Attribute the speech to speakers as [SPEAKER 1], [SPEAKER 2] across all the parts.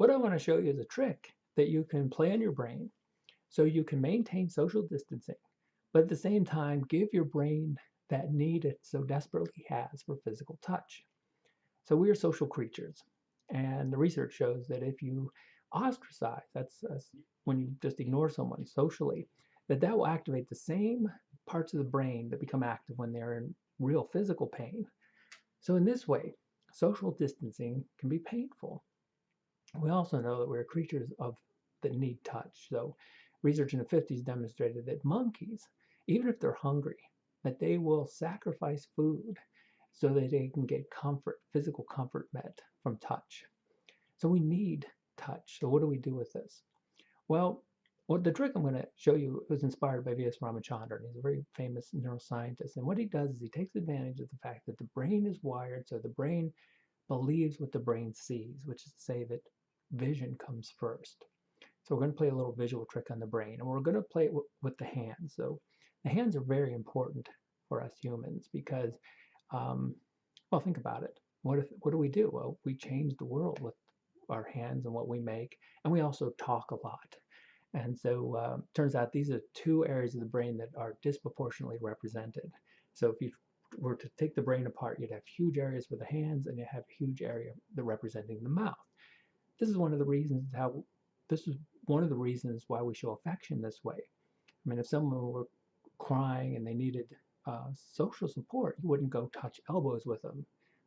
[SPEAKER 1] what I want to show you is a trick that you can play on your brain so you can maintain social distancing, but at the same time give your brain that need it so desperately has for physical touch. So we are social creatures, and the research shows that if you ostracize, that's when you just ignore someone socially, that will activate the same parts of the brain that become active when they're in real physical pain. So in this way, social distancing can be painful. We also know that we're creatures of that need touch. So research in the 50s demonstrated that monkeys, even if they're hungry, that they will sacrifice food so that they can get comfort, physical comfort met from touch. So we need touch. So what do we do with this? Well, the trick I'm going to show you was inspired by V.S. Ramachandran. He's a very famous neuroscientist. And what he does is he takes advantage of the fact that the brain is wired so the brain believes what the brain sees, which is to say that vision comes first. So we're going to play a little visual trick on the brain, and we're going to play it with the hands. So the hands are very important for us humans because, well, think about it. What do we do? Well, we change the world with our hands and what we make, and we also talk a lot. And so turns out these are two areas of the brain that are disproportionately represented. So if you were to take the brain apart, you'd have huge areas for the hands and you have a huge area representing the mouth. This is one of the reasons this is one of the reasons why we show affection this way. I mean, if someone were crying and they needed social support, you wouldn't go touch elbows with them.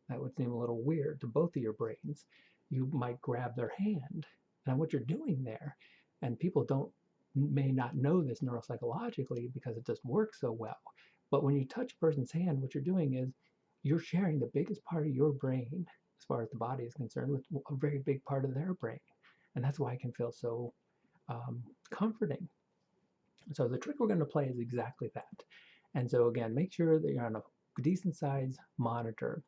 [SPEAKER 1] That would seem a little weird to both of your brains. You might grab their hand. And what you're doing there, and people may not know this neuropsychologically because it just works so well. But when you touch a person's hand, what you're doing is you're sharing the biggest part of your brain, as far as the body is concerned, with a very big part of their brain. And that's why it can feel so comforting. So the trick we're going to play is exactly that. And so again, make sure that you're on a decent size monitor.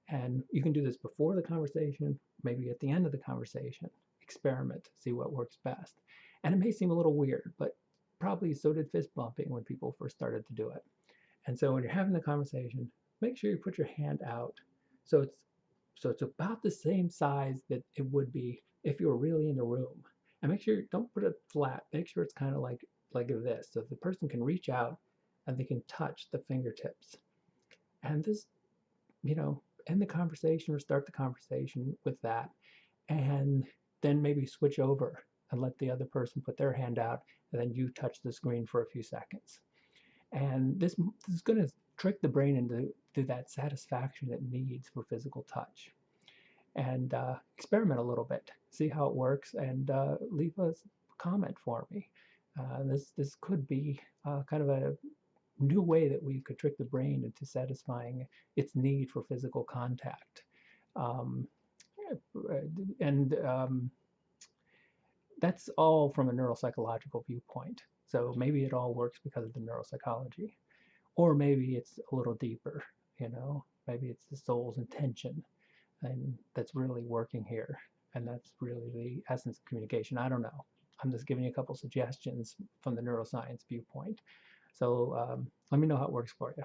[SPEAKER 1] And you can do this before the conversation, maybe at the end of the conversation. Experiment, see what works best. And it may seem a little weird, but probably so did fist bumping when people first started to do it. And so when you're having the conversation, make sure you put your hand out so it's about the same size that it would be if you were really in the room. And make sure you don't put it flat. Make sure it's kind of like this, so the person can reach out and they can touch the fingertips. And this, end the conversation or start the conversation with that, and then maybe switch over and let the other person put their hand out, and then you touch the screen for a few seconds. And this is going to trick the brain into that satisfaction it needs for physical touch. And experiment a little bit, see how it works, and leave a comment for me. This could be kind of a new way that we could trick the brain into satisfying its need for physical contact. Um, and That's all from a neuropsychological viewpoint. So maybe it all works because of the neuropsychology, or maybe it's a little deeper. Maybe it's the soul's intention, and that's really working here, and that's really the essence of communication. I don't know. I'm just giving you a couple suggestions from the neuroscience viewpoint. So let me know how it works for you.